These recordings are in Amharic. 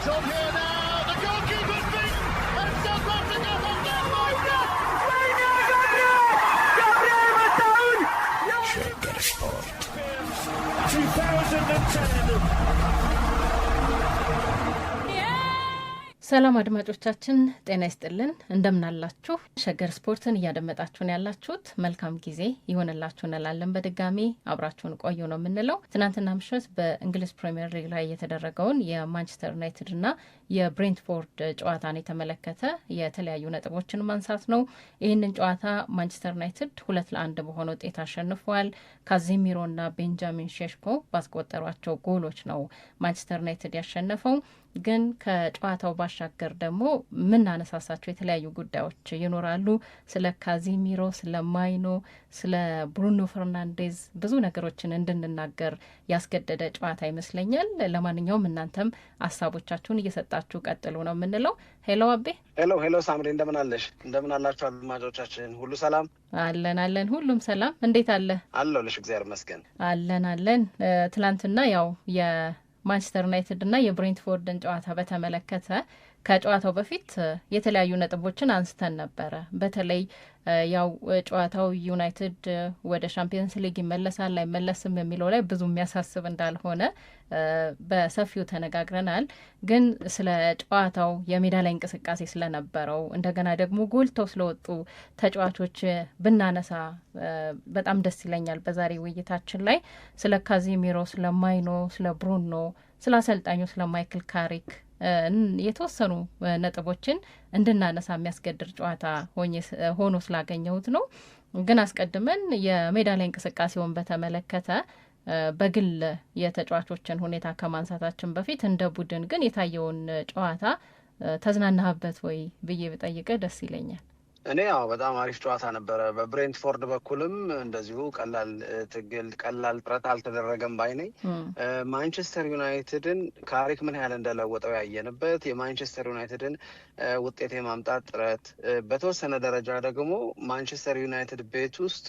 It's on here now. The goalkeeper's beat, and South Africa have done Shaker Sport 2010. ሰላም አድማጮቻችን ጤና ይስጥልን እንደምናላችሁ ሸገር ስፖርትን እያደመጣችሁን ያላችሁት መልካም ጊዜ ይሆንላችሁ እንላለን። በድጋሚ አብራችሁን ቆዩ ነው የምንለው። ትናንትና ምሽት በእንግሊዝ ፕሪሚየር ሊግ ላይ የተደረገውን የማንቸስተር ዩናይትድ እና የብሬንትፎርድ ጨዋታን የተመለከተ የተለያዩ ነጥቦችን ማንሳት ነው። ይህንን ጨዋታ ማንቸስተር ዩናይትድ 2-1 በሆነ ውጤት አሸንፏል። ካዚሚሮ እና ቤንጃሚን ሼሽኮ ባስቆጠሯቸው ጎሎች ነው ማንቸስተር ዩናይትድ ያሸነፈው። ግን ከጨዋታው ባሻገር ደግሞ ምን አነሳሳቸው የተለያዩ ጉዳዮች ይኖራሉ። ስለ ካዚሚሮ፣ ስለ ማይኖ፣ ስለ ብሩኖ ፈርናንዴዝ ብዙ ነገሮችን እንድንናገር ያስገደደ ጨዋታ ይመስለኛል። ለማንኛውም እናንተም ሀሳቦቻችሁን እየሰጣችሁ ቀጥሉ ነው የምንለው። ሄሎ አቤ። ሄሎ ሳምሪ፣ እንደምን አለሽ? እንደምን አላችሁ አድማጮቻችን? ሁሉ ሰላም? አለን ሁሉም ሰላም። እንዴት አለ? አለሁልሽ፣ እግዚአብሔር ይመስገን። አለን። ትላንትና ያው ማንቸስተር ዩናይትድ እና የብሬንትፎርድን ጨዋታ በተመለከተ ከጨዋታው በፊት የተለያዩ ነጥቦችን አንስተን ነበረ። በተለይ ያው ጨዋታው ዩናይትድ ወደ ሻምፒየንስ ሊግ ይመለሳል አይመለስም የሚለው ላይ ብዙ የሚያሳስብ እንዳልሆነ በሰፊው ተነጋግረናል። ግን ስለ ጨዋታው የሜዳ ላይ እንቅስቃሴ ስለነበረው እንደገና ደግሞ ጎልተው ስለወጡ ተጫዋቾች ብናነሳ በጣም ደስ ይለኛል። በዛሬ ውይይታችን ላይ ስለ ካዚሚሮ፣ ስለ ማይኖ፣ ስለ ብሩኖ፣ ስለ አሰልጣኙ ስለ ማይክል ካሪክ የተወሰኑ ነጥቦችን እንድናነሳ የሚያስገድር ጨዋታ ሆኖ ስላገኘሁት ነው። ግን አስቀድመን የሜዳ ላይ እንቅስቃሴውን በተመለከተ በግል የተጫዋቾችን ሁኔታ ከማንሳታችን በፊት እንደ ቡድን ግን የታየውን ጨዋታ ተዝናናህበት ወይ ብዬ ብጠይቅ ደስ ይለኛል። እኔ ያው በጣም አሪፍ ጨዋታ ነበረ። በብሬንትፎርድ በኩልም እንደዚሁ ቀላል ትግል፣ ቀላል ጥረት አልተደረገም ባይ ነኝ። ማንቸስተር ዩናይትድን ካሪክ ምን ያህል እንደለወጠው ያየንበት፣ የማንቸስተር ዩናይትድን ውጤት የማምጣት ጥረት፣ በተወሰነ ደረጃ ደግሞ ማንቸስተር ዩናይትድ ቤት ውስጥ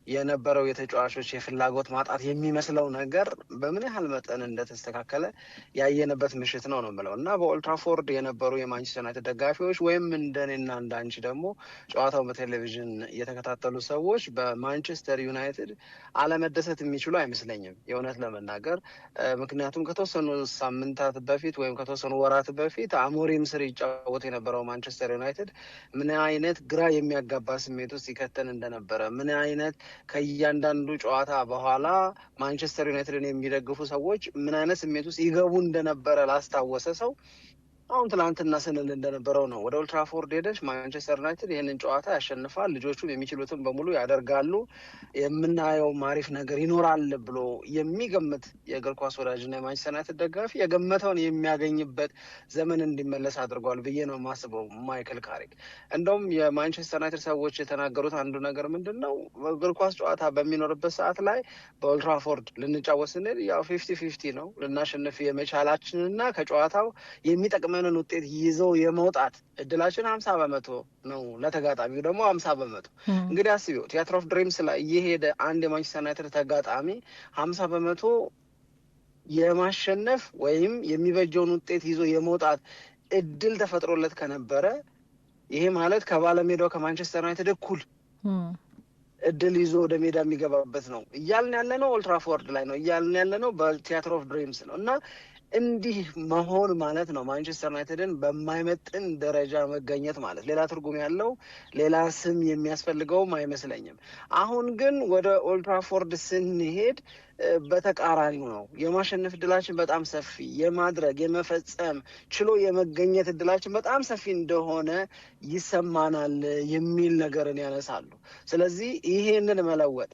የነበረው የተጫዋቾች የፍላጎት ማጣት የሚመስለው ነገር በምን ያህል መጠን እንደተስተካከለ ያየንበት ምሽት ነው የምለው እና በኦልትራፎርድ የነበሩ የማንቸስተር ዩናይትድ ደጋፊዎች ወይም እንደኔና እንዳንቺ ደግሞ ጨዋታውን በቴሌቪዥን የተከታተሉ ሰዎች በማንቸስተር ዩናይትድ አለመደሰት የሚችሉ አይመስለኝም የእውነት ለመናገር። ምክንያቱም ከተወሰኑ ሳምንታት በፊት ወይም ከተወሰኑ ወራት በፊት አሞሪም ስር ይጫወት የነበረው ማንቸስተር ዩናይትድ ምን አይነት ግራ የሚያጋባ ስሜት ውስጥ ይከተን እንደነበረ፣ ምን አይነት ከእያንዳንዱ ጨዋታ በኋላ ማንቸስተር ዩናይትድን የሚደግፉ ሰዎች ምን አይነት ስሜት ውስጥ ይገቡ እንደነበረ ላስታወሰ ሰው አሁን ትላንትና ስንል እንደነበረው ነው። ወደ ኦልትራፎርድ ሄደች ማንቸስተር ዩናይትድ ይህንን ጨዋታ ያሸንፋል፣ ልጆቹም የሚችሉትን በሙሉ ያደርጋሉ፣ የምናየው አሪፍ ነገር ይኖራል ብሎ የሚገምት የእግር ኳስ ወዳጅና የማንቸስተር ዩናይትድ ደጋፊ የገመተውን የሚያገኝበት ዘመን እንዲመለስ አድርጓል ብዬ ነው የማስበው። ማይክል ካሪክ እንደውም የማንቸስተር ዩናይትድ ሰዎች የተናገሩት አንዱ ነገር ምንድን ነው፣ እግር ኳስ ጨዋታ በሚኖርበት ሰዓት ላይ በኦልትራፎርድ ልንጫወት ስንል ያው 50-50 ነው ልናሸንፍ የመቻላችንና ከጨዋታው የሚጠቅመ ውጤት ይዘው የመውጣት እድላችን 50% ነው፣ ለተጋጣሚው ደግሞ 50%። እንግዲህ አስቢው ቲያትር ኦፍ ድሪምስ ላይ እየሄደ አንድ የማንቸስተር ዩናይትድ ተጋጣሚ 50% የማሸነፍ ወይም የሚበጀውን ውጤት ይዞ የመውጣት እድል ተፈጥሮለት ከነበረ ይሄ ማለት ከባለሜዳው ከማንቸስተር ዩናይትድ እኩል እድል ይዞ ወደ ሜዳ የሚገባበት ነው እያልን ያለ ነው። ኦልትራፎርድ ላይ ነው እያልን ያለ ነው። በቲያትር ኦፍ ድሪምስ ነው እና እንዲህ መሆን ማለት ነው ማንቸስተር ዩናይትድን በማይመጥን ደረጃ መገኘት ማለት። ሌላ ትርጉም ያለው ሌላ ስም የሚያስፈልገውም አይመስለኝም። አሁን ግን ወደ ኦልትራፎርድ ስንሄድ በተቃራኒው ነው። የማሸነፍ እድላችን በጣም ሰፊ፣ የማድረግ የመፈጸም ችሎ የመገኘት እድላችን በጣም ሰፊ እንደሆነ ይሰማናል የሚል ነገርን ያነሳሉ። ስለዚህ ይሄንን መለወጥ፣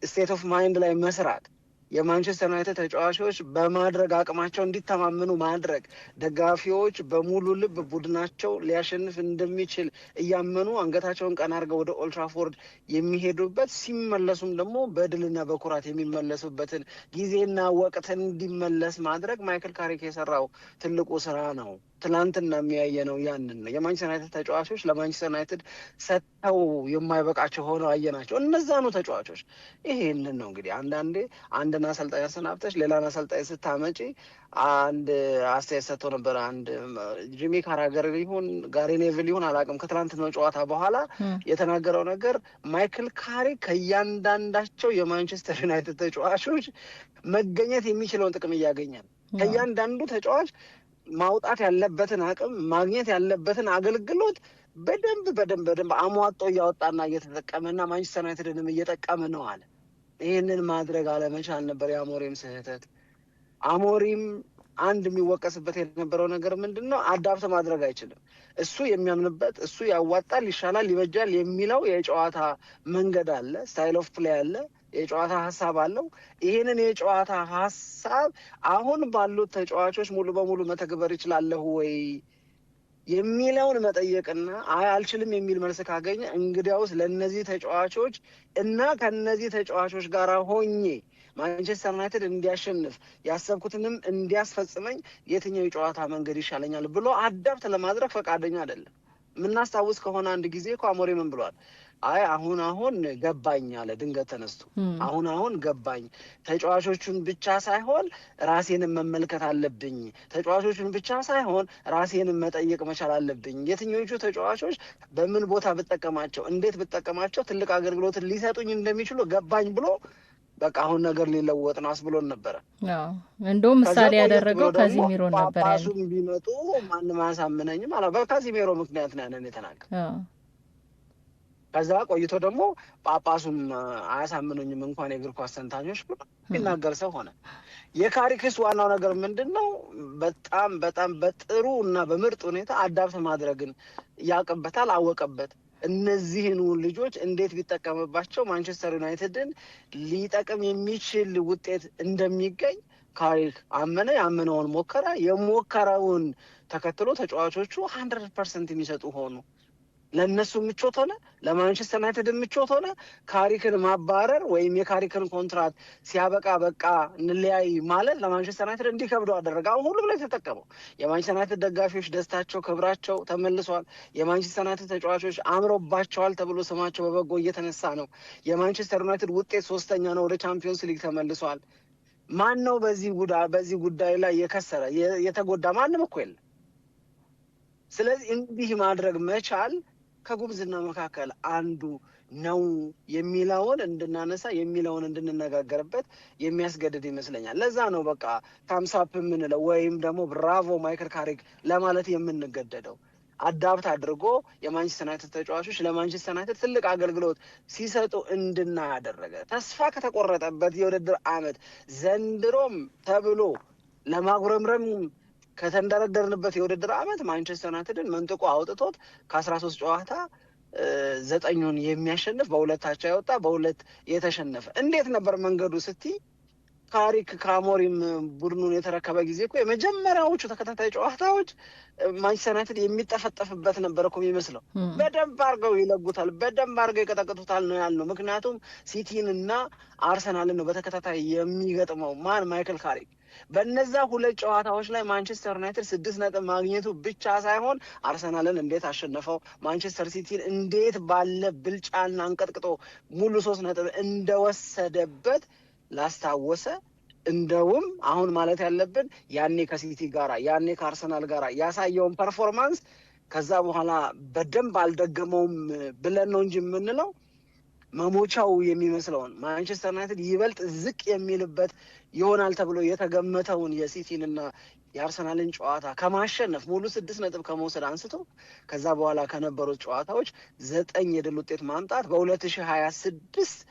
ስቴት ኦፍ ማይንድ ላይ መስራት፣ የማንቸስተር ዩናይትድ ተጫዋቾች በማድረግ አቅማቸው እንዲተማመኑ ማድረግ፣ ደጋፊዎች በሙሉ ልብ ቡድናቸው ሊያሸንፍ እንደሚችል እያመኑ አንገታቸውን ቀና አድርገው ወደ ኦልትራፎርድ የሚሄዱበት፣ ሲመለሱም ደግሞ በድልና በኩራት የሚመለሱበትን ጊዜና ወቅት እንዲመለስ ማድረግ ማይክል ካሪክ የሰራው ትልቁ ስራ ነው ትናንትና የሚያየነው ያንን ነው። የማንቸስተር ዩናይትድ ተጫዋቾች ለማንቸስተር ዩናይትድ ሰጥተው የማይበቃቸው ሆነው አየናቸው። እነዛኑ ተጫዋቾች ይሄንን ነው እንግዲህ አንዳንዴ አንድን አሰልጣኝ አሰናብተሽ ሌላን አሰልጣኝ ስታመጪ አንድ አስተያየት ሰጥቶ ነበር። አንድ ጂሚ ካራገር ይሁን ጋሪ ኔቪል ይሁን አላውቅም፣ ከትናንትናው ጨዋታ በኋላ የተናገረው ነገር ማይክል ካሪክ ከእያንዳንዳቸው የማንቸስተር ዩናይትድ ተጫዋቾች መገኘት የሚችለውን ጥቅም እያገኛል። ከእያንዳንዱ ተጫዋች ማውጣት ያለበትን አቅም ማግኘት ያለበትን አገልግሎት በደንብ አሟጦ እያወጣና እየተጠቀመና ማንቸስተር ዩናይትድንም እየጠቀመ ነው አለ። ይህንን ማድረግ አለመቻል ነበር የአሞሪም ስህተት። አሞሪም አንድ የሚወቀስበት የነበረው ነገር ምንድን ነው? አዳፕት ማድረግ አይችልም። እሱ የሚያምንበት እሱ ያዋጣል፣ ይሻላል፣ ይበጃል የሚለው የጨዋታ መንገድ አለ፣ ስታይል ኦፍ ፕሌይ አለ፣ የጨዋታ ሀሳብ አለው። ይህንን የጨዋታ ሀሳብ አሁን ባሉት ተጫዋቾች ሙሉ በሙሉ መተግበር ይችላለሁ ወይ የሚለውን መጠየቅና አይ አልችልም የሚል መልስ ካገኘ እንግዲያውስ ለእነዚህ ተጫዋቾች እና ከእነዚህ ተጫዋቾች ጋር ሆኜ ማንቸስተር ዩናይትድ እንዲያሸንፍ ያሰብኩትንም እንዲያስፈጽመኝ የትኛው የጨዋታ መንገድ ይሻለኛል ብሎ አዳፕት ለማድረግ ፈቃደኛ አይደለም። የምናስታውስ ከሆነ አንድ ጊዜ እኮ አሞሪም ምን ብሏል? አይ አሁን ገባኝ አለ። ድንገት ተነስቶ አሁን ገባኝ፣ ተጫዋቾቹን ብቻ ሳይሆን ራሴንም መመልከት አለብኝ፣ ተጫዋቾቹን ብቻ ሳይሆን ራሴንም መጠየቅ መቻል አለብኝ፣ የትኞቹ ተጫዋቾች በምን ቦታ ብጠቀማቸው፣ እንዴት ብጠቀማቸው ትልቅ አገልግሎትን ሊሰጡኝ እንደሚችሉ ገባኝ ብሎ በቃ አሁን ነገር ሊለወጥ ነው አስብሎን ነበረ። እንደውም ምሳሌ ያደረገው ካዚሜሮ ነበር። ጳጳሱም ቢመጡ ማንም አያሳምነኝም አላ በካዚሜሮ ምክንያት ነው ያንን የተናገረ። ከዛ ቆይቶ ደግሞ ጳጳሱም አያሳምኑኝም እንኳን የእግር ኳስ ተንታኞች ብሎ የሚናገር ሰው ሆነ። የካሪክስ ዋናው ነገር ምንድን ነው? በጣም በጥሩ እና በምርጥ ሁኔታ አዳፕት ማድረግን ያውቅበታል፣ አወቀበት። እነዚህን ልጆች እንዴት ቢጠቀምባቸው ማንቸስተር ዩናይትድን ሊጠቅም የሚችል ውጤት እንደሚገኝ ካሪክ አመነ። ያመነውን ሞከረ። የሞከረውን ተከትሎ ተጫዋቾቹ 100% የሚሰጡ ሆኑ። ለእነሱ ምቾት ሆነ፣ ለማንቸስተር ዩናይትድ ምቾት ሆነ። ካሪክን ማባረር ወይም የካሪክን ኮንትራት ሲያበቃ በቃ እንለያይ ማለት ለማንቸስተር ዩናይትድ እንዲከብደው አደረገ። አሁን ሁሉም ላይ ተጠቀመው። የማንቸስተር ዩናይትድ ደጋፊዎች ደስታቸው፣ ክብራቸው ተመልሷል። የማንቸስተር ዩናይትድ ተጫዋቾች አምሮባቸዋል ተብሎ ስማቸው በበጎ እየተነሳ ነው። የማንቸስተር ዩናይትድ ውጤት 3ኛ ነው፣ ወደ ቻምፒዮንስ ሊግ ተመልሷል። ማን ነው በዚህ ጉዳይ ላይ የከሰረ የተጎዳ? ማንም እኮ የለም። ስለዚህ እንዲህ ማድረግ መቻል ከጉብዝና መካከል አንዱ ነው የሚለውን እንድናነሳ የሚለውን እንድንነጋገርበት የሚያስገድድ ይመስለኛል። ለዛ ነው በቃ ታምሳፕ የምንለው ወይም ደግሞ ብራቮ ማይክል ካሪክ ለማለት የምንገደደው። አዳፕት አድርጎ የማንቸስተር ዩናይትድ ተጫዋቾች ለማንቸስተር ዩናይትድ ትልቅ አገልግሎት ሲሰጡ እንድናያደረገ ተስፋ ከተቆረጠበት የውድድር ዓመት ዘንድሮም ተብሎ ለማጉረምረም ከተንደረደርንበት የውድድር ዓመት ማንቸስተር ዩናይትድን መንጥቆ አውጥቶት ከ13 ጨዋታ 9ን የሚያሸንፍ በ2 አቻ ያወጣ በ2 የተሸነፈ እንዴት ነበር መንገዱ ስትይ ካሪክ ከአሞሪም ቡድኑን የተረከበ ጊዜ እኮ የመጀመሪያዎቹ ተከታታይ ጨዋታዎች ማንቸስተር ዩናይትድ የሚጠፈጠፍበት ነበር እኮ የሚመስለው። በደንብ አድርገው ይለጉታል፣ በደንብ አድርገው ይቀጠቅጡታል ነው ያልነው። ምክንያቱም ሲቲን እና አርሰናልን ነው በተከታታይ የሚገጥመው ማን ማይክል ካሪክ። በነዛ 2 ጨዋታዎች ላይ ማንቸስተር ዩናይትድ 6 ነጥብ ማግኘቱ ብቻ ሳይሆን አርሰናልን እንዴት አሸነፈው፣ ማንቸስተር ሲቲን እንዴት ባለ ብልጫና አንቀጥቅጦ ሙሉ 3 ነጥብ እንደወሰደበት ላስታወሰ። እንደውም አሁን ማለት ያለብን ያኔ ከሲቲ ጋራ ያኔ ከአርሰናል ጋራ ያሳየውን ፐርፎርማንስ ከዛ በኋላ በደንብ አልደገመውም ብለን ነው እንጂ የምንለው መሞቻው የሚመስለውን ማንቸስተር ዩናይትድ ይበልጥ ዝቅ የሚልበት ይሆናል ተብሎ የተገመተውን የሲቲንና የአርሰናልን ጨዋታ ከማሸነፍ ሙሉ 6 ነጥብ ከመውሰድ አንስቶ ከዛ በኋላ ከነበሩት ጨዋታዎች 9 የድል ውጤት ማምጣት በ2026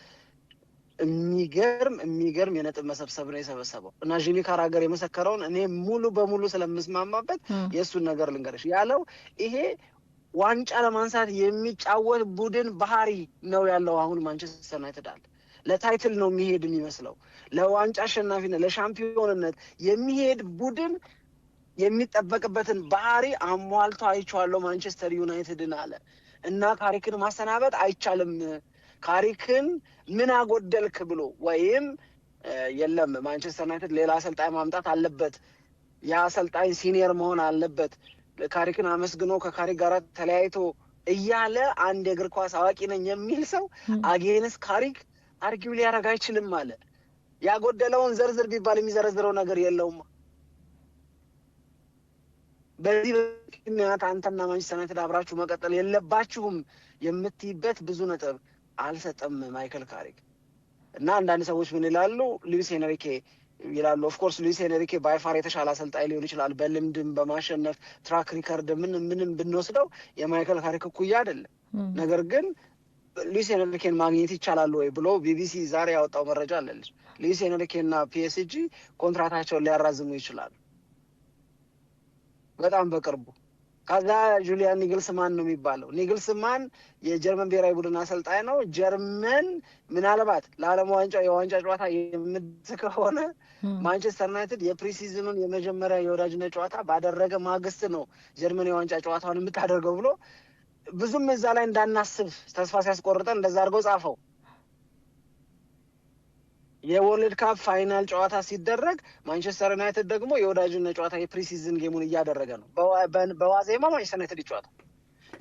የሚገርም የነጥብ መሰብሰብ ነው የሰበሰበው። እና ጂሚ ካራገር የመሰከረውን እኔ ሙሉ በሙሉ ስለምስማማበት የእሱን ነገር ልንገርሽ ያለው ይሄ ዋንጫ ለማንሳት የሚጫወት ቡድን ባህሪ ነው ያለው። አሁን ማንቸስተር ዩናይትድ አለ ለታይትል ነው የሚሄድ የሚመስለው፣ ለዋንጫ አሸናፊነት ለሻምፒዮንነት የሚሄድ ቡድን የሚጠበቅበትን ባህሪ አሟልቶ አይቼዋለሁ ማንቸስተር ዩናይትድን አለ። እና ካሪክን ማሰናበት አይቻልም። ካሪክን ምን አጎደልክ ብሎ ወይም የለም ማንቸስተር ዩናይትድ ሌላ አሰልጣኝ ማምጣት አለበት፣ ያ አሰልጣኝ ሲኒየር መሆን አለበት ካሪክን አመስግኖ ከካሪክ ጋር ተለያይቶ እያለ አንድ የእግር ኳስ አዋቂ ነኝ የሚል ሰው አጌንስ ካሪክ አርጊው ሊያደርግ አይችልም አለ። ያጎደለውን ዘርዝር ቢባል የሚዘረዝረው ነገር የለውም። በዚህ ምክንያት አንተና ማንቸስተር ዩናይትድ አብራችሁ መቀጠል የለባችሁም የምትይበት ብዙ ነጥብ አልሰጠም ማይክል ካሪክ። እና አንዳንድ ሰዎች ምን ይላሉ? ሉዊስ ሄንሪኬ ይላሉ። ኦፍኮርስ ሉዊስ ሄንሪኬ ባይፋር የተሻለ አሰልጣኝ ሊሆን ይችላል፣ በልምድም በማሸነፍ ትራክ ሪከርድ ምንም ብንወስደው የማይክል ካሪክ እኩያ አይደለም። ነገር ግን ሉዊስ ሄንሪኬን ማግኘት ይቻላል ወይ ብሎ ቢቢሲ ዛሬ ያወጣው መረጃ አለልሽ። ሉዊስ ሄንሪኬና ፒኤስጂ ኮንትራታቸውን ሊያራዝሙ ይችላሉ በጣም በቅርቡ። ከዛ ጁሊያን ኒግልስማን ነው የሚባለው። ኒግልስማን የጀርመን ብሔራዊ ቡድን አሰልጣኝ ነው። ጀርመን ምናልባት ለዓለም ዋንጫ የዋንጫ ጨዋታ የምትስ ከሆነ ማንቸስተር ዩናይትድ የፕሪሲዝኑን የመጀመሪያ የወዳጅነት ጨዋታ ባደረገ ማግስት ነው ጀርመን የዋንጫ ጨዋታውን የምታደርገው ብሎ ብዙም እዛ ላይ እንዳናስብ ተስፋ ሲያስቆርጠን እንደዛ አድርገው ጻፈው። የወርልድ ካፕ ፋይናል ጨዋታ ሲደረግ ማንቸስተር ዩናይትድ ደግሞ የወዳጅነት ጨዋታ የፕሪሲዝን ጌሙን እያደረገ ነው። በዋዜማ ማንቸስተር ዩናይትድ ጨዋታ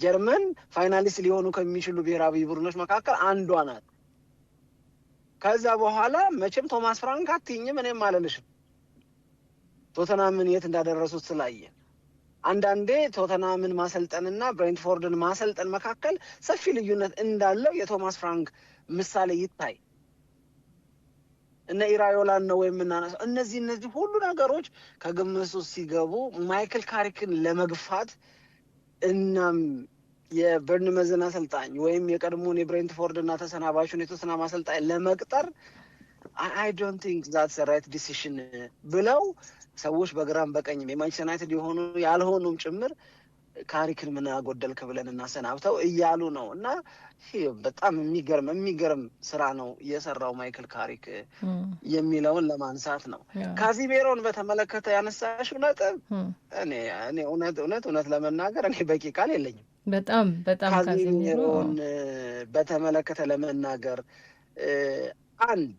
ጀርመን ፋይናሊስት ሊሆኑ ከሚችሉ ብሔራዊ ቡድኖች መካከል አንዷ ናት። ከዛ በኋላ መቼም ቶማስ ፍራንክ አትይኝም እኔም አልልሽም ቶተናምን የት እንዳደረሱት ስላየ። አንዳንዴ ቶተናምን ማሰልጠንና ብሬንትፎርድን ማሰልጠን መካከል ሰፊ ልዩነት እንዳለው የቶማስ ፍራንክ ምሳሌ ይታይ። እነ ኢራዮላን ነው የምናነሳው። እነዚህ ሁሉ ነገሮች ከግምት ውስጥ ሲገቡ ማይክል ካሪክን ለመግፋት እናም የበርንመዝን አሰልጣኝ ወይም የቀድሞውን የብሬንትፎርድ እና ተሰናባቹን የቶተንሃም አሰልጣኝ ለመቅጠር አይ ዶንት ቲንክ ዛትስ ራይት ዲሲሽን ብለው ሰዎች በግራም በቀኝም የማንቸስተር ዩናይትድ የሆኑ ያልሆኑም ጭምር ካሪክን ምን አጎደልክ ብለን እናሰናብተው እያሉ ነው። እና በጣም የሚገርም ስራ ነው የሰራው ማይክል ካሪክ የሚለውን ለማንሳት ነው። ካዚሜሮን በተመለከተ ያነሳሽው ነጥብ እኔ እውነት ለመናገር እኔ በቂ ቃል የለኝም። በጣም ካዚሜሮን በተመለከተ ለመናገር አንድ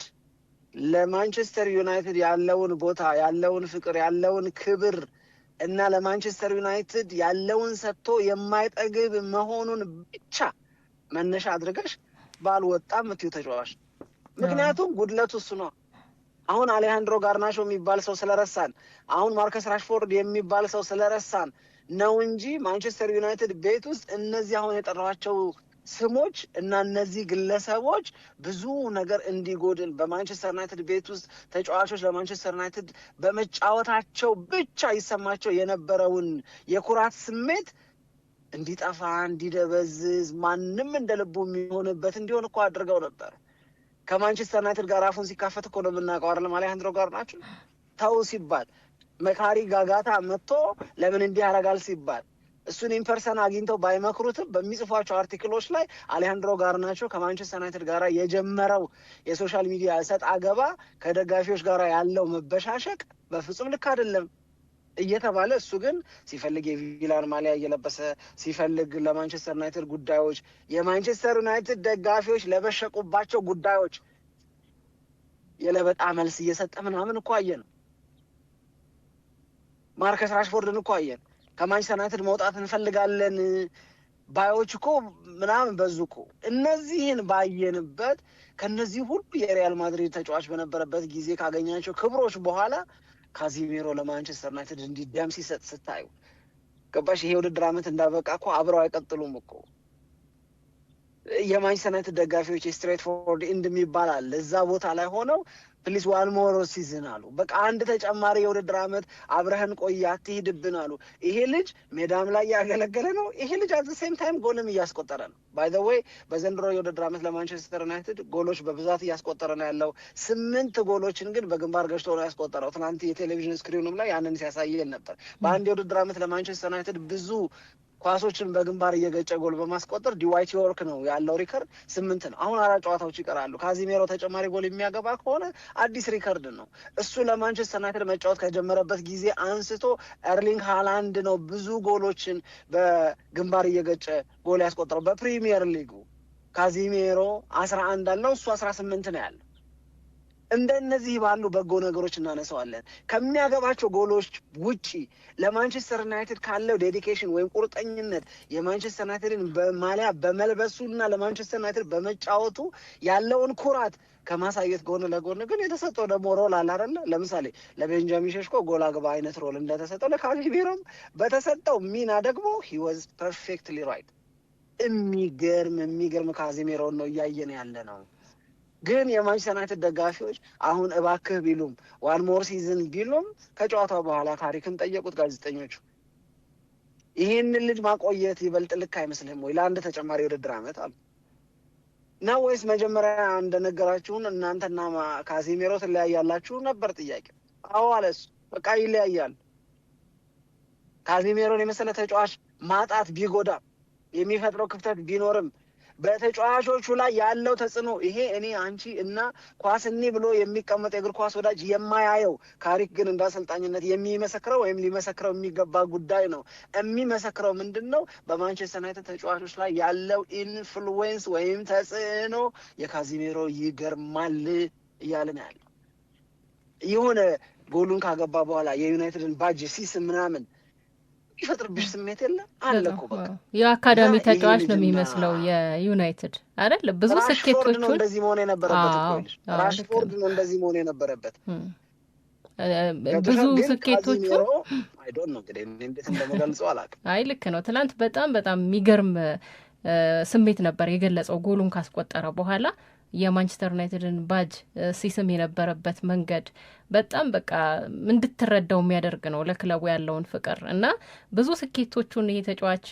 ለማንቸስተር ዩናይትድ ያለውን ቦታ ያለውን ፍቅር ያለውን ክብር እና ለማንቸስተር ዩናይትድ ያለውን ሰጥቶ የማይጠግብ መሆኑን ብቻ መነሻ አድርገሽ ባልወጣም ምትዩ ተጫዋች። ምክንያቱም ጉድለቱ እሱ ነው። አሁን አሌሃንድሮ ጋርናቾ የሚባል ሰው ስለረሳን፣ አሁን ማርከስ ራሽፎርድ የሚባል ሰው ስለረሳን ነው እንጂ ማንቸስተር ዩናይትድ ቤት ውስጥ እነዚህ አሁን የጠራኋቸው ስሞች እና እነዚህ ግለሰቦች ብዙ ነገር እንዲጎድል በማንቸስተር ዩናይትድ ቤት ውስጥ ተጫዋቾች ለማንቸስተር ዩናይትድ በመጫወታቸው ብቻ ይሰማቸው የነበረውን የኩራት ስሜት እንዲጠፋ እንዲደበዝዝ ማንም እንደ ልቡ የሚሆንበት እንዲሆን እኮ አድርገው ነበር። ከማንቸስተር ዩናይትድ ጋር አፉን ሲካፈት እኮ ነው የምናውቀው አይደል? አሌሃንድሮ ጋርናቾ ተው ሲባል መካሪ ጋጋታ መጥቶ ለምን እንዲህ ያደርጋል ሲባል እሱን ኢንፐርሰን አግኝተው ባይመክሩትም በሚጽፏቸው አርቲክሎች ላይ አሌሃንድሮ ጋርናቾ ከማንቸስተር ዩናይትድ ጋር የጀመረው የሶሻል ሚዲያ እሰጥ አገባ ከደጋፊዎች ጋር ያለው መበሻሸቅ በፍጹም ልክ አይደለም እየተባለ እሱ ግን ሲፈልግ የቪላን ማሊያ እየለበሰ ሲፈልግ ለማንቸስተር ዩናይትድ ጉዳዮች የማንቸስተር ዩናይትድ ደጋፊዎች ለበሸቁባቸው ጉዳዮች የለበጣ መልስ እየሰጠ ምናምን እኮ አየን። ማርከስ ራሽፎርድን እኮ አየን። ከማንቸስተር ዩናይትድ መውጣት እንፈልጋለን ባዮች እኮ ምናምን በዙ እኮ። እነዚህን ባየንበት ከነዚህ ሁሉ የሪያል ማድሪድ ተጫዋች በነበረበት ጊዜ ካገኛቸው ክብሮች በኋላ ካዚሜሮ ለማንቸስተር ዩናይትድ እንዲደም ሲሰጥ ስታዩ ገባሽ? ይሄ ውድድር ዓመት እንዳበቃ እኮ አብረው አይቀጥሉም እኮ። የማንቸስተር ዩናይትድ ደጋፊዎች ስትሬትፎርድ ኢንድ የሚባል አለ። እዛ ቦታ ላይ ሆነው ፕሊስ ዋን ሞር ሲዝን አሉ። በቃ አንድ ተጨማሪ የውድድር ዓመት አብረህን ቆይ አትሂድብን አሉ። ይሄ ልጅ ሜዳም ላይ ያገለገለ ነው። ይሄ ልጅ አት ሴም ታይም ጎልም እያስቆጠረ ነው። ባይ ዘ ዌይ በዘንድሮ የውድድር ዓመት ለማንቸስተር ዩናይትድ ጎሎች በብዛት እያስቆጠረ ነው ያለው። 8 ጎሎችን ግን በግንባር ገጭቶ ነው ያስቆጠረው። ትናንት የቴሌቪዥን ስክሪኑም ላይ ያንን ሲያሳየን ነበር። በአንድ የውድድር ዓመት ለማንቸስተር ዩናይትድ ብዙ ኳሶችን በግንባር እየገጨ ጎል በማስቆጠር ዲዋይት ዮርክ ነው ያለው ሪከርድ 8 ነው። አሁን 4 ጨዋታዎች ይቀራሉ። ካዚሜሮ ተጨማሪ ጎል የሚያገባ ከሆነ አዲስ ሪከርድ ነው። እሱ ለማንቸስተር ዩናይትድ መጫወት ከጀመረበት ጊዜ አንስቶ ኤርሊንግ ሃላንድ ነው ብዙ ጎሎችን በግንባር እየገጨ ጎል ያስቆጠረው በፕሪሚየር ሊጉ። ካዚሜሮ 11 አለው፣ እሱ 18 ነው ያለው። እንደነዚህ ባሉ በጎ ነገሮች እናነሳዋለን። ከሚያገባቸው ጎሎች ውጪ ለማንቸስተር ዩናይትድ ካለው ዴዲኬሽን ወይም ቁርጠኝነት የማንቸስተር ዩናይትድን በማሊያ በመልበሱና ለማንቸስተር ዩናይትድ በመጫወቱ ያለውን ኩራት ከማሳየት ጎን ለጎን ግን የተሰጠው ደግሞ ሮል አለ አይደለ? ለምሳሌ ለቤንጃሚን ሼሽኮ ጎል አግባ አይነት ሮል እንደተሰጠው ለካዚሜሮም በተሰጠው ሚና ደግሞ he was perfectly right። የሚገርም ካዚሜሮን ነው እያየን ያለ ነው። ግን የማንቸስተር ዩናይትድ ደጋፊዎች አሁን እባክህ ቢሉም ዋን ሞር ሲዝን ቢሉም ከጨዋታው በኋላ ታሪክን ጠየቁት ጋዜጠኞቹ። ይሄንን ልጅ ማቆየት ይበልጥ ልክ አይመስልህም ወይ ለአንድ ተጨማሪ ውድድር ዓመት አሉ ነው ወይስ መጀመሪያ እንደነገራችሁን እናንተና ካዚሜሮ ትለያያላችሁ ነበር ጥያቄ? አዎ አለስ በቃ ይለያያል። ካዚሜሮን የመሰለ ተጫዋች ማጣት ቢጎዳ የሚፈጥረው ክፍተት ቢኖርም በተጫዋቾቹ ላይ ያለው ተጽዕኖ ይሄ እኔ አንቺ እና ኳስኒ ብሎ የሚቀመጥ የእግር ኳስ ወዳጅ የማያየው ካሪክ ግን እንዳሰልጣኝነት የሚመሰክረው ወይም ሊመሰክረው የሚገባ ጉዳይ ነው። የሚመሰክረው ምንድነው? በማንቸስተር ዩናይትድ ተጫዋቾች ላይ ያለው ኢንፍሉዌንስ ወይም ተጽዕኖ የካዚሜሮ ይገርማል እያልን ያለው የሆነ ጎሉን ካገባ በኋላ የዩናይትድን ባጅ ሲስ ምናምን ይፈጥርብሽ ስሜት የለም አለ እኮ በቃ የአካዳሚ ተጫዋች ነው የሚመስለው የዩናይትድ አይደል? ብዙ ስኬቶቹ ነው እንደዚህ መሆን የነበረበት እኮ ራሽፎርድ ነው እንደዚህ መሆን የነበረበት። ብዙ ስኬቶቹ አይ ዶንት ኖ እንግዲህ እንዴት እንደምገልጸው አላውቅም። አይ ልክ ነው። ትናንት በጣም የሚገርም ስሜት ነበር የገለጸው ጎሉን ካስቆጠረ በኋላ የማንቸስተር ዩናይትድን ባጅ ሲስም የነበረበት መንገድ በጣም በቃ እንድትረዳው የሚያደርግ ነው ለክለቡ ያለውን ፍቅር እና ብዙ ስኬቶቹን ይሄ ተጫዋች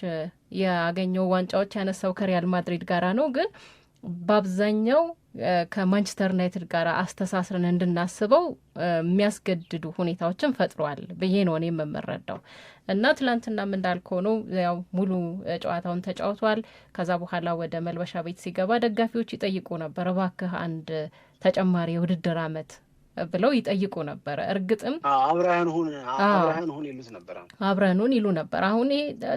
ያገኘው ዋንጫዎች ያነሳው ከሪያል ማድሪድ ጋራ ነው። ግን በአብዛኛው ከማንቸስተር ዩናይትድ ጋር አስተሳስረን እንድናስበው የሚያስገድዱ ሁኔታዎችን ፈጥሯል ብዬ ነው እኔ የምረዳው። እና ትላንትናም እንዳልከው ነው ያው ሙሉ ጨዋታውን ተጫውቷል። ከዛ በኋላ ወደ መልበሻ ቤት ሲገባ ደጋፊዎች ይጠይቁ ነበር እባክህ አንድ ተጨማሪ የውድድር ዓመት ብለው ይጠይቁ ነበር። እርግጥም አብረን ሁን ይሉ ነበር። አሁን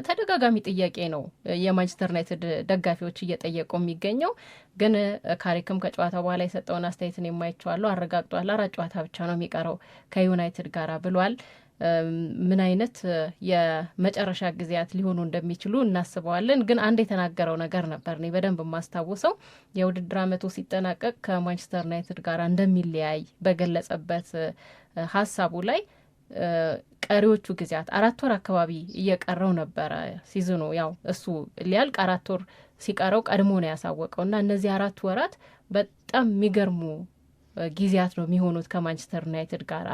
ተደጋጋሚ ጥያቄ ነው የማንቸስተር ዩናይትድ ደጋፊዎች እየጠየቁ የሚገኘው። ግን ካሪክም ከጨዋታው በኋላ የሰጠውን አስተያየትን የማይቸዋለሁ አረጋግጧል። 4 ጨዋታ ብቻ ነው የሚቀረው ከዩናይትድ ጋር ብሏል። ምን አይነት የመጨረሻ ጊዜያት ሊሆኑ እንደሚችሉ እናስበዋለን። ግን አንድ የተናገረው ነገር ነበር እኔ በደንብ የማስታውሰው የውድድር ዓመቱ ሲጠናቀቅ ከማንቸስተር ዩናይትድ ጋር እንደሚለያይ በገለጸበት ሀሳቡ ላይ ቀሪዎቹ ጊዜያት 4 ወር አካባቢ እየቀረው ነበረ ሲዝኑ ያው እሱ ሊያልቅ 4 ወር ሲቀረው ቀድሞ ነው ያሳወቀው እና እነዚህ 4 ወራት በጣም የሚገርሙ ጊዜያት ነው የሚሆኑት ከማንቸስተር ዩናይትድ ጋር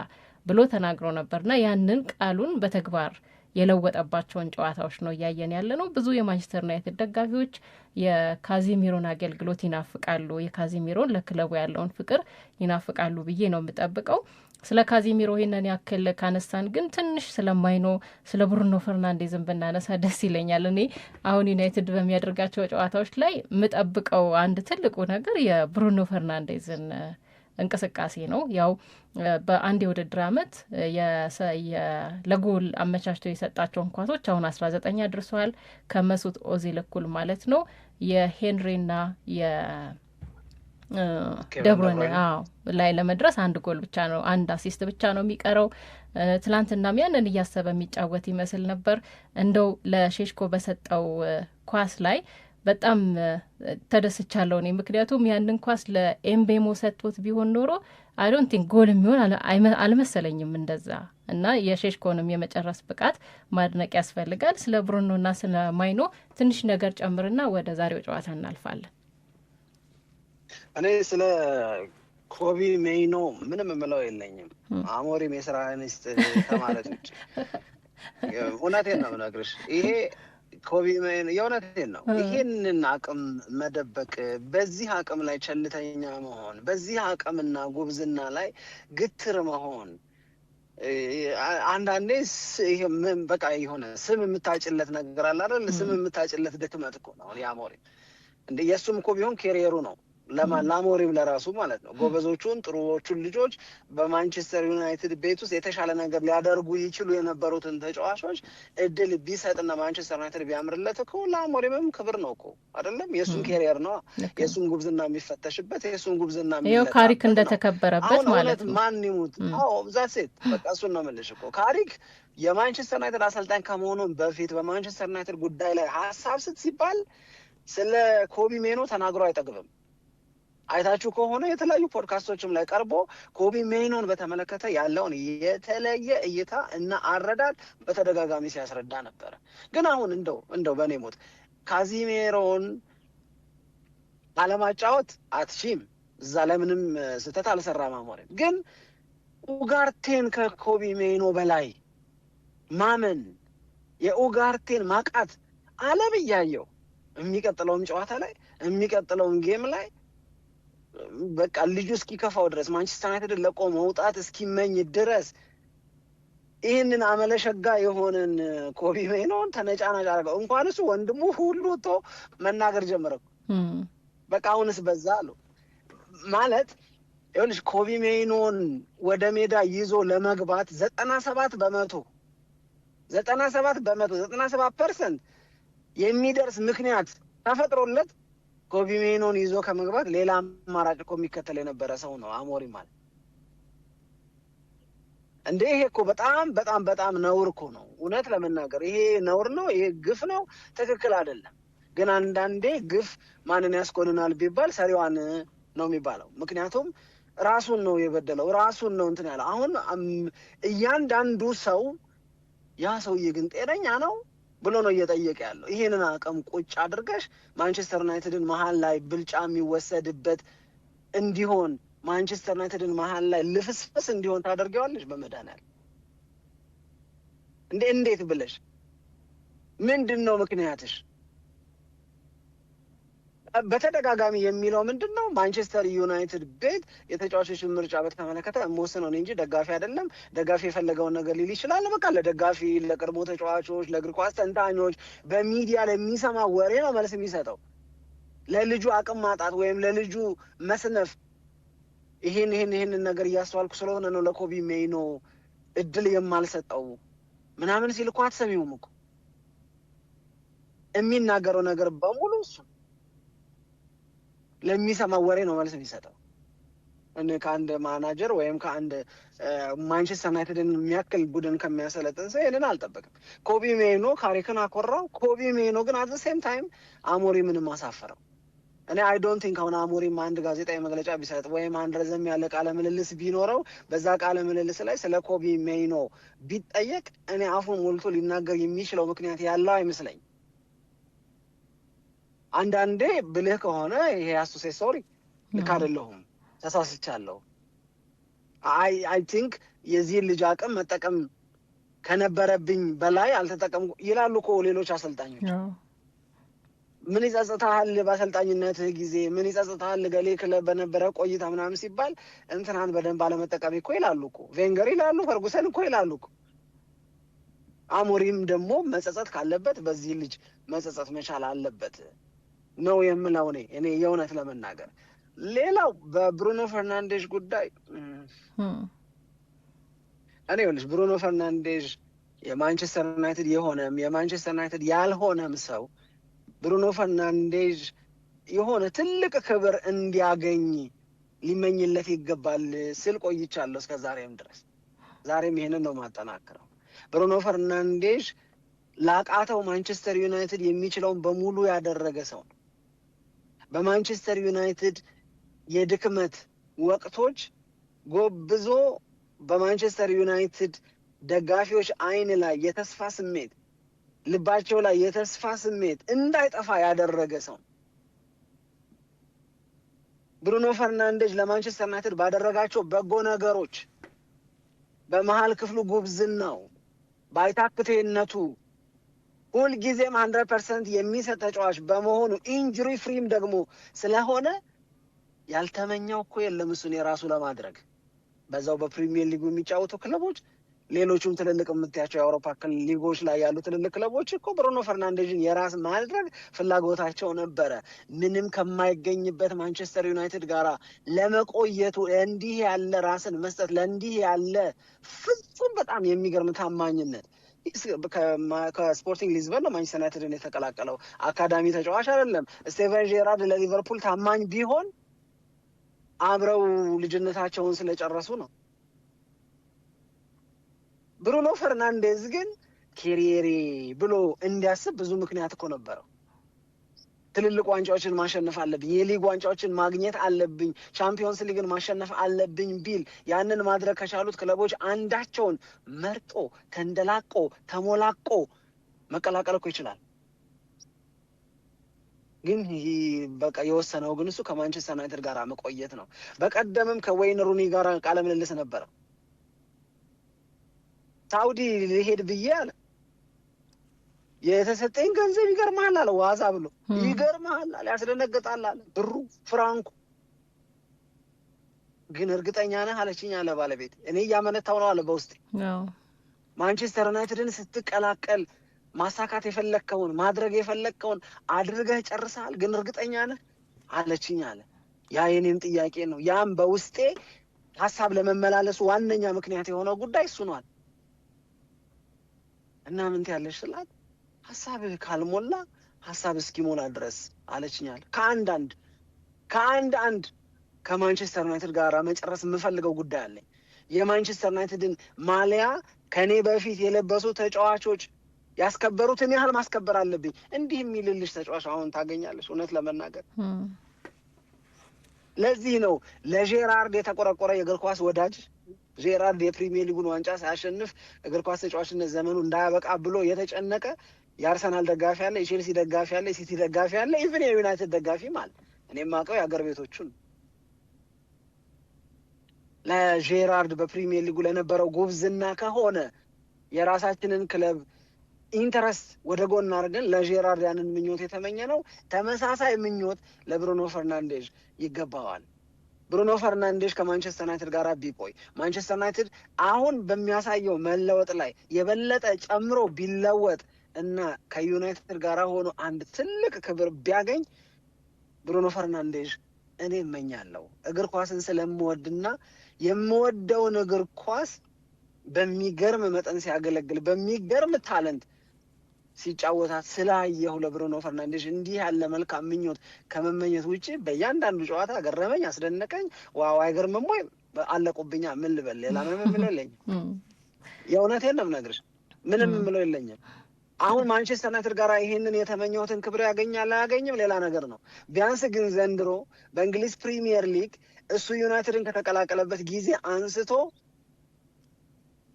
ብሎ ተናግሮ ነበርና ያንን ቃሉን በተግባር የለወጠባቸውን ጨዋታዎች ነው እያየን ያለ ነው። ብዙ የማንቸስተር ዩናይትድ ደጋፊዎች የካዚሜሮን አገልግሎት ይናፍቃሉ፣ የካዚሜሮን ለክለቡ ያለውን ፍቅር ይናፍቃሉ ብዬ ነው የምጠብቀው። ስለ ካዚሜሮ ይሄንን ያክል ካነሳን ግን ትንሽ ስለማይኖ ስለ ብሩኖ ፈርናንዴዝን ብናነሳ ደስ ይለኛል። እኔ አሁን ዩናይትድ በሚያደርጋቸው ጨዋታዎች ላይ የምጠብቀው አንድ ትልቁ ነገር የብሩኖ ፈርናንዴዝን እንቅስቃሴ ነው። ያው በአንድ የውድድር ዓመት ለጎል አመቻችቶ የሰጣቸውን ኳሶች አሁን 19 አድርሰዋል ከመሱት ኦዚል እኩል ማለት ነው። የሄንሪና የደብሮነ ላይ ለመድረስ አንድ ጎል ብቻ ነው አንድ አሲስት ብቻ ነው የሚቀረው። ትላንትናም ያንን እያሰበ የሚጫወት ይመስል ነበር። እንደው ለሼሽኮ በሰጠው ኳስ ላይ በጣም ተደስቻለሁ እኔ ምክንያቱም ያንን ኳስ ለኤምቤሞ ሰጥቶት ቢሆን ኖሮ አይ ዶንት ቲንክ ጎል የሚሆን አልመሰለኝም እንደዛ። እና የሼሽኮንም የመጨረስ ብቃት ማድነቅ ያስፈልጋል። ስለ ብሩኖና ስለ ማይኖ ትንሽ ነገር ጨምርና ወደ ዛሬው ጨዋታ እናልፋለን። እኔ ስለ ኮቢ ሜይኖ ምንም የምለው የለኝም። አሞሪም የስራ አንስት ከማለት ውጭ እውነቴን ነው የምነግርሽ። ይሄ ኮቢ ሜይኖ የእውነቴን ነው። ይሄንን አቅም መደበቅ፣ በዚህ አቅም ላይ ቸልተኛ መሆን፣ በዚህ አቅምና ጉብዝና ላይ ግትር መሆን አንዳንዴ ይሄ በቃ የሆነ ስም የምታጭለት ነገር አለ አይደል? ስም የምታጭለት ድክመት እኮ ነው። የአሞሪም እንደ የሱም እኮ ቢሆን ኬሪየሩ ነው ለአሞሪም ለራሱ ማለት ነው ጎበዞቹን ጥሩዎቹን ልጆች በማንቸስተር ዩናይትድ ቤት ውስጥ የተሻለ ነገር ሊያደርጉ ይችሉ የነበሩትን ተጫዋቾች እድል ቢሰጥና ማንቸስተር ዩናይትድ ቢያምርለት እኮ ለአሞሪምም ክብር ነው እኮ አይደለም? የእሱም ኬሪየር ነው፣ የእሱም ጉብዝና የሚፈተሽበት፣ የእሱም ጉብዝና ይኸው ካሪክ እንደተከበረበት ማለት ነው። ማን ይሙት ዛት ሴት በቃ እሱን ነው የምልሽ እኮ ካሪክ የማንቸስተር ዩናይትድ አሰልጣኝ ከመሆኑ በፊት በማንቸስተር ዩናይትድ ጉዳይ ላይ ሀሳብ ሲባል ስለ ኮቢ ሜኖ ተናግሮ አይጠግብም። አይታችሁ ከሆነ የተለያዩ ፖድካስቶችም ላይ ቀርቦ ኮቢ ሜኖን በተመለከተ ያለውን የተለየ እይታ እና አረዳድ በተደጋጋሚ ሲያስረዳ ነበረ። ግን አሁን እንደው በኔ ሞት ካዚሜሮን አለማጫወት አትሺም፣ እዛ ላይ ምንም ስህተት አልሰራም አሞሪም። ግን ኡጋርቴን ከኮቢ ሜኖ በላይ ማመን የኡጋርቴን ማቃት ዓለም እያየው የሚቀጥለውም ጨዋታ ላይ የሚቀጥለውም ጌም ላይ በቃ ልጁ እስኪከፋው ድረስ ማንቸስተር ዩናይትድ ለቆ መውጣት እስኪመኝ ድረስ ይህንን አመለሸጋ የሆነን ኮቢ ሜኖን ተነጫናጭ አደረገው። እንኳን እሱ ወንድሙ ሁሉ መናገር ጀመረ። በቃ አሁንስ በዛ አሉ ማለት ይኸውልሽ ኮቢ ሜኖን ወደ ሜዳ ይዞ ለመግባት 97% የሚደርስ ምክንያት ተፈጥሮለት ኮቢ ሜኖን ይዞ ከመግባት ሌላ አማራጭ እኮ የሚከተል የነበረ ሰው ነው አሞሪም ማለት እንዴ። ይሄ እኮ በጣም ነውር እኮ ነው። እውነት ለመናገር ይሄ ነውር ነው፣ ይሄ ግፍ ነው፣ ትክክል አይደለም። ግን አንዳንዴ ግፍ ማንን ያስኮንናል ቢባል ሰሪዋን ነው የሚባለው። ምክንያቱም ራሱን ነው የበደለው፣ ራሱን ነው እንትን ያለው። አሁን እያንዳንዱ ሰው ያ ሰውዬ ግን ጤነኛ ነው ብሎ ነው እየጠየቀ ያለው። ይሄንን አቅም ቁጭ አድርገሽ ማንቸስተር ዩናይትድን መሀል ላይ ብልጫ የሚወሰድበት እንዲሆን ማንቸስተር ዩናይትድን መሀል ላይ ልፍስፍስ እንዲሆን ታደርገዋለሽ? በመድኃኒዓለም እንዴት ብለሽ ምንድን ነው ምክንያትሽ? በተደጋጋሚ የሚለው ምንድን ነው ማንቸስተር ዩናይትድ ቤት የተጫዋቾችን ምርጫ በተመለከተ የምወስነው እንጂ ደጋፊ አይደለም። ደጋፊ የፈለገውን ነገር ሊል ይችላል። በቃ ለደጋፊ፣ ለቀድሞ ተጫዋቾች፣ ለእግር ኳስ ተንታኞች በሚዲያ ለሚሰማ ወሬ ነው መልስ የሚሰጠው። ለልጁ አቅም ማጣት ወይም ለልጁ መስነፍ ይሄንን ነገር እያስተዋልኩ ስለሆነ ነው ለኮቢ ሜኖ እድል የማልሰጠው ምናምን ሲል እኮ አትሰሚውም እኮ። የሚናገረው ነገር በሙሉ እሱ ለሚሰማ ወሬ ነው መልስ የሚሰጠው። ከአንድ ማናጀር ወይም ከአንድ ማንቸስተር ዩናይትድን የሚያክል ቡድን ከሚያሰለጥን ሰው ይሄንን አልጠበቅም። ኮቢ ሜኖ ካሪክን አኮራው። ኮቢ ሜኖ ግን አት ዘ ሴም ታይም አሞሪምንም አሳፈረው። እኔ አይ ዶንት ቲንክ አሁን አሞሪም አንድ ጋዜጣዊ መግለጫ ቢሰጥ ወይም አንድ ረዘም ያለ ቃለ ምልልስ ቢኖረው በዛ ቃለ ምልልስ ላይ ስለ ኮቢ ሜኖ ቢጠየቅ እኔ አፉን ሞልቶ ሊናገር የሚችለው ምክንያት ያለው አይመስለኝ። አንዳንዴ ብልህ ከሆነ ይሄ አሱሴ ሶሪ ልክ አይደለሁም ተሳስቻለሁ፣ አይ ቲንክ የዚህ ልጅ አቅም መጠቀም ከነበረብኝ በላይ አልተጠቀምኩ ይላሉ እኮ ሌሎች አሰልጣኞች። ምን ይጸጽታል በአሰልጣኝነትህ ጊዜ፣ ምን ይጸጽታል ገሌ ክለብ በነበረ ቆይታ ምናምን ሲባል እንትናን በደንብ አለመጠቀም እኮ ይላሉ እኮ ቬንገር ይላሉ፣ ፈርጉሰን እኮ ይላሉ እኮ። አሞሪም ደግሞ መጸጸት ካለበት በዚህ ልጅ መጸጸት መቻል አለበት ነው የምለው እኔ የእውነት ለመናገር። ሌላው በብሩኖ ፈርናንዴዝ ጉዳይ እኔ ይኸውልሽ ብሩኖ ፈርናንዴዝ የማንቸስተር ዩናይትድ የሆነም የማንቸስተር ዩናይትድ ያልሆነም ሰው ብሩኖ ፈርናንዴዝ የሆነ ትልቅ ክብር እንዲያገኝ ሊመኝለት ይገባል ስል ቆይቻለሁ እስከ ዛሬም ድረስ። ዛሬም ይሄንን ነው ማጠናክረው። ብሩኖ ፈርናንዴዝ ላቃተው ማንቸስተር ዩናይትድ የሚችለውን በሙሉ ያደረገ ሰው ነው። በማንቸስተር ዩናይትድ የድክመት ወቅቶች ጎብዞ በማንቸስተር ዩናይትድ ደጋፊዎች አይን ላይ የተስፋ ስሜት፣ ልባቸው ላይ የተስፋ ስሜት እንዳይጠፋ ያደረገ ሰው ብሩኖ ፈርናንዴዝ ለማንቸስተር ዩናይትድ ባደረጋቸው በጎ ነገሮች፣ በመሃል ክፍሉ ጉብዝናው፣ ባይታክቴነቱ ሁልጊዜም 100% የሚሰጥ ተጫዋች በመሆኑ ኢንጁሪ ፍሪም ደግሞ ስለሆነ ያልተመኛው እኮ የለም እሱን የራሱ ለማድረግ። በዛው በፕሪሚየር ሊጉ የሚጫወቱ ክለቦች ሌሎቹም ትልልቅ የምትያቸው የአውሮፓ ሊጎች ላይ ያሉ ትልልቅ ክለቦች እኮ ብሩኖ ፈርናንዴዝን የራስ ማድረግ ፍላጎታቸው ነበረ። ምንም ከማይገኝበት ማንቸስተር ዩናይትድ ጋራ ለመቆየቱ እንዲህ ያለ ራስን መስጠት፣ ለእንዲህ ያለ ፍጹም በጣም የሚገርም ታማኝነት ከስፖርቲንግ ሊዝበን ነው ማንቸስተር ዩናይትድን የተቀላቀለው። አካዳሚ ተጫዋች አይደለም። ስቴቨን ጄራርድ ለሊቨርፑል ታማኝ ቢሆን አብረው ልጅነታቸውን ስለጨረሱ ነው። ብሩኖ ፈርናንዴዝ ግን ኬሪየሬ ብሎ እንዲያስብ ብዙ ምክንያት እኮ ነበረው። ትልልቅ ዋንጫዎችን ማሸነፍ አለብኝ፣ የሊግ ዋንጫዎችን ማግኘት አለብኝ፣ ቻምፒዮንስ ሊግን ማሸነፍ አለብኝ ቢል ያንን ማድረግ ከቻሉት ክለቦች አንዳቸውን መርጦ ተንደላቆ ተሞላቆ መቀላቀል እኮ ይችላል። ግን በቃ የወሰነው ግን እሱ ከማንቸስተር ዩናይትድ ጋር መቆየት ነው። በቀደምም ከዌይን ሩኒ ጋር ቃለ ምልልስ ነበረ። ሳውዲ ሊሄድ ብዬ አለ የተሰጠኝ ገንዘብ ይገርምሃል አለ፣ ዋዛ ብሎ ይገርምሃል አለ፣ ያስደነግጣል አለ፣ ብሩ ፍራንኩ። ግን እርግጠኛ ነህ አለችኝ አለ ባለቤት። እኔ እያመነታው ነው አለ በውስጤ። ማንቸስተር ዩናይትድን ስትቀላቀል ማሳካት የፈለግከውን ማድረግ የፈለግከውን አድርገህ ጨርሰሃል፣ ግን እርግጠኛ ነህ አለችኝ አለ። ያ የኔም ጥያቄ ነው። ያም በውስጤ ሀሳብ ለመመላለሱ ዋነኛ ምክንያት የሆነው ጉዳይ እሱ ነው። እና ምን ትያለሽ ስላት ሀሳብህ ካልሞላ ሀሳብ እስኪሞላ ድረስ አለችኛል። ከአንድ ከማንቸስተር ዩናይትድ ጋር መጨረስ የምፈልገው ጉዳይ አለኝ። የማንቸስተር ዩናይትድን ማሊያ ከኔ በፊት የለበሱ ተጫዋቾች ያስከበሩትን ያህል ማስከበር አለብኝ። እንዲህ የሚልልሽ ተጫዋች አሁን ታገኛለሽ? እውነት ለመናገር ለዚህ ነው ለጄራርድ የተቆረቆረ የእግር ኳስ ወዳጅ ጄራርድ የፕሪሚየር ሊጉን ዋንጫ ሳያሸንፍ እግር ኳስ ተጫዋችነት ዘመኑ እንዳያበቃ ብሎ የተጨነቀ የአርሰናል ደጋፊ አለ፣ የቼልሲ ደጋፊ አለ፣ የሲቲ ደጋፊ አለ፣ ኢቭን የዩናይትድ ደጋፊ ማለት እኔም አውቀው የአገር ቤቶቹን። ለጄራርድ በፕሪሚየር ሊጉ ለነበረው ጉብዝና ከሆነ የራሳችንን ክለብ ኢንተረስት ወደ ጎን አድርገን ለጄራርድ ያንን ምኞት የተመኘ ነው። ተመሳሳይ ምኞት ለብሩኖ ፈርናንዴዝ ይገባዋል። ብሩኖ ፈርናንዴዝ ከማንቸስተር ዩናይትድ ጋር ቢቆይ ማንቸስተር ዩናይትድ አሁን በሚያሳየው መለወጥ ላይ የበለጠ ጨምሮ ቢለወጥ እና ከዩናይትድ ጋር ሆኖ አንድ ትልቅ ክብር ቢያገኝ ብሩኖ ፈርናንዴዝ እኔ እመኛለሁ። እግር ኳስን ስለምወድና የምወደውን እግር ኳስ በሚገርም መጠን ሲያገለግል በሚገርም ታለንት ሲጫወታት ስላየሁ ለብሩኖ ፈርናንዴዝ እንዲህ ያለ መልካም ምኞት ከመመኘት ውጪ በእያንዳንዱ ጨዋታ ገረመኝ፣ አስደነቀኝ፣ ዋው አይገርምም ወይ አለቁብኛ ምን ልበል? ሌላ ምንም የምለው የለኝም። የእውነቴን ነው የምነግርሽ፣ ምንም የምለው የለኝም። አሁን ማንቸስተር ዩናይትድ ጋር ይሄንን የተመኘሁትን ክብር ያገኛል አያገኝም ሌላ ነገር ነው። ቢያንስ ግን ዘንድሮ በእንግሊዝ ፕሪሚየር ሊግ እሱ ዩናይትድን ከተቀላቀለበት ጊዜ አንስቶ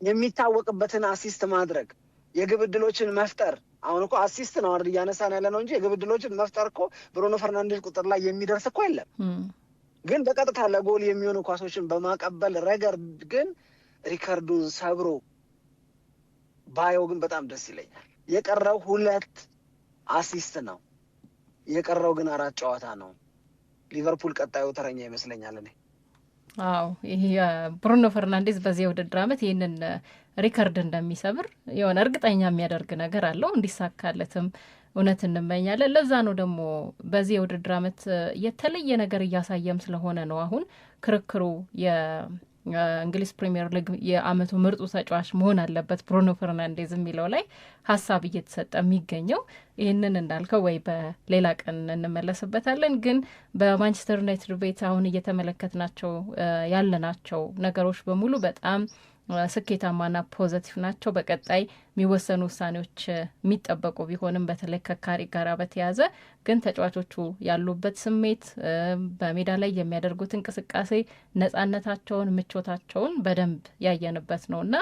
የሚታወቅበትን አሲስት ማድረግ፣ የግብ ዕድሎችን መፍጠር። አሁን እኮ አሲስት ነው አይደል እያነሳን ያለ ነው እንጂ የግብ ዕድሎችን መፍጠር እኮ ብሩኖ ፈርናንዴዝ ቁጥር ላይ የሚደርስ እኮ የለም። ግን በቀጥታ ለጎል የሚሆኑ ኳሶችን በማቀበል ረገድ ግን ሪከርዱን ሰብሮ ባየው ግን በጣም ደስ ይለኛል። የቀረው 2 አሲስት ነው። የቀረው ግን 4 ጨዋታ ነው። ሊቨርፑል ቀጣዩ ተረኛ ይመስለኛል እኔ። አዎ ይሄ ብሩኖ ፈርናንዴዝ በዚህ ውድድር ዓመት ይህንን ሪከርድ እንደሚሰብር የሆነ እርግጠኛ የሚያደርግ ነገር አለው። እንዲሳካለትም እውነት እንመኛለን። ለዛ ነው ደግሞ በዚህ የውድድር ዓመት የተለየ ነገር እያሳየም ስለሆነ ነው አሁን ክርክሩ የእንግሊዝ ፕሪሚየር ሊግ የአመቱ ምርጡ ተጫዋች መሆን አለበት ብሩኖ ፈርናንዴዝ የሚለው ላይ ሀሳብ እየተሰጠ የሚገኘው። ይህንን እንዳልከው ወይ በሌላ ቀን እንመለስበታለን። ግን በማንቸስተር ዩናይትድ ቤት አሁን እየተመለከትናቸው ያለናቸው ነገሮች በሙሉ በጣም ስኬታማና ፖዘቲቭ ናቸው። በቀጣይ የሚወሰኑ ውሳኔዎች የሚጠበቁ ቢሆንም በተለይ ከካሪ ጋር በተያዘ ግን ተጫዋቾቹ ያሉበት ስሜት፣ በሜዳ ላይ የሚያደርጉት እንቅስቃሴ፣ ነጻነታቸውን፣ ምቾታቸውን በደንብ ያየንበት ነው እና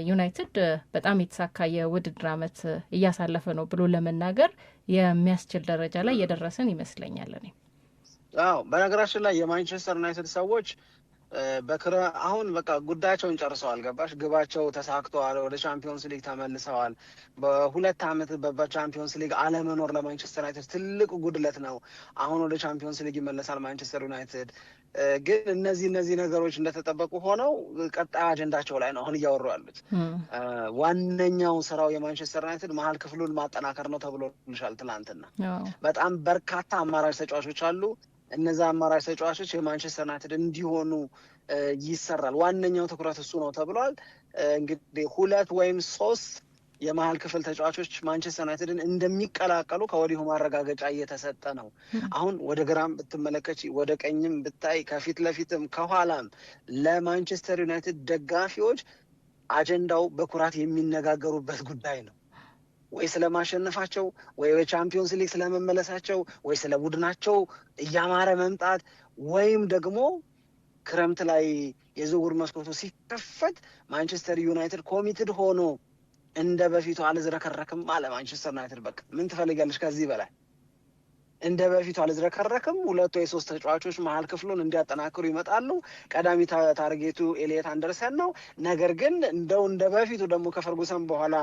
ዩናይትድ በጣም የተሳካ የውድድር ዓመት እያሳለፈ ነው ብሎ ለመናገር የሚያስችል ደረጃ ላይ የደረስን ይመስለኛል። እኔ በነገራችን ላይ የማንቸስተር ዩናይትድ ሰዎች አሁን በቃ ጉዳያቸውን ጨርሰዋል። ገባሽ? ግባቸው ተሳክተዋል። ወደ ቻምፒዮንስ ሊግ ተመልሰዋል። በ2 ዓመት በቻምፒዮንስ ሊግ አለመኖር ለማንቸስተር ዩናይትድ ትልቅ ጉድለት ነው። አሁን ወደ ቻምፒዮንስ ሊግ ይመለሳል ማንቸስተር ዩናይትድ። ግን እነዚህ ነገሮች እንደተጠበቁ ሆነው ቀጣይ አጀንዳቸው ላይ ነው አሁን እያወሩ ያሉት። ዋነኛው ስራው የማንቸስተር ዩናይትድ መሀል ክፍሉን ማጠናከር ነው ተብሎልሻል ትናንትና። በጣም በርካታ አማራጭ ተጫዋቾች አሉ። እነዛ አማራጭ ተጫዋቾች የማንቸስተር ዩናይትድ እንዲሆኑ ይሰራል። ዋነኛው ትኩረት እሱ ነው ተብሏል። እንግዲህ 2 ወይም 3 የመሀል ክፍል ተጫዋቾች ማንቸስተር ዩናይትድን እንደሚቀላቀሉ ከወዲሁ ማረጋገጫ እየተሰጠ ነው። አሁን ወደ ግራም ብትመለከች፣ ወደ ቀኝም ብታይ፣ ከፊት ለፊትም ከኋላም ለማንቸስተር ዩናይትድ ደጋፊዎች አጀንዳው በኩራት የሚነጋገሩበት ጉዳይ ነው። ወይ ስለማሸነፋቸው፣ ወይ ቻምፒዮንስ ሊግ ስለመመለሳቸው፣ ወይ ስለ ቡድናቸው እያማረ መምጣት፣ ወይም ደግሞ ክረምት ላይ የዝውውር መስኮቱ ሲከፈት ማንቸስተር ዩናይትድ ኮሚትድ ሆኖ እንደ በፊቱ አልዝረከረክም አለ ማንቸስተር ዩናይትድ። በቃ ምን ትፈልጋለች ከዚህ በላይ? እንደ በፊቱ አልዝረከረክም። 2 ወይ 3 ተጫዋቾች መሀል ክፍሉን እንዲያጠናክሩ ይመጣሉ። ቀዳሚ ታርጌቱ ኤሊየት አንደርሰን ነው። ነገር ግን እንደ በፊቱ ደግሞ ከፈርጉሰን በኋላ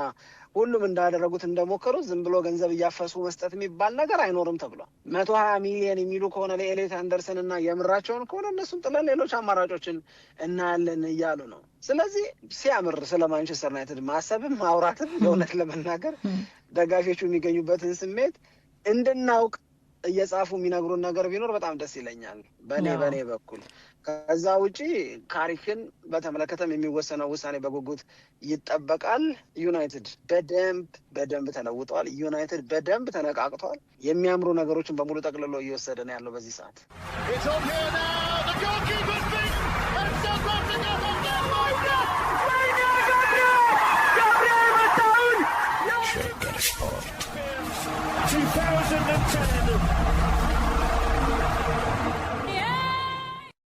ሁሉም እንዳደረጉት እንደሞከሩት ዝም ብሎ ገንዘብ እያፈሱ መስጠት የሚባል ነገር አይኖርም ተብሏል። 120 ሚሊዮን የሚሉ ከሆነ ለኤሊየት አንደርሰን እና የምራቸውን ከሆነ እነሱን ጥለን ሌሎች አማራጮችን እናያለን እያሉ ነው። ስለዚህ ሲያምር ስለ ማንቸስተር ዩናይትድ ማሰብም ማውራትም የእውነት ለመናገር ደጋፊዎቹ የሚገኙበትን ስሜት እንድናውቅ እየጻፉ የሚነግሩን ነገር ቢኖር በጣም ደስ ይለኛል በእኔ በኩል። ከዛ ውጪ ካሪክን በተመለከተም የሚወሰነው ውሳኔ በጉጉት ይጠበቃል። ዩናይትድ በደንብ ተለውጠዋል። ዩናይትድ በደንብ ተነቃቅቷል። የሚያምሩ ነገሮችን በሙሉ ጠቅልሎ እየወሰደ ነው ያለው በዚህ ሰዓት። Checker Sport 2010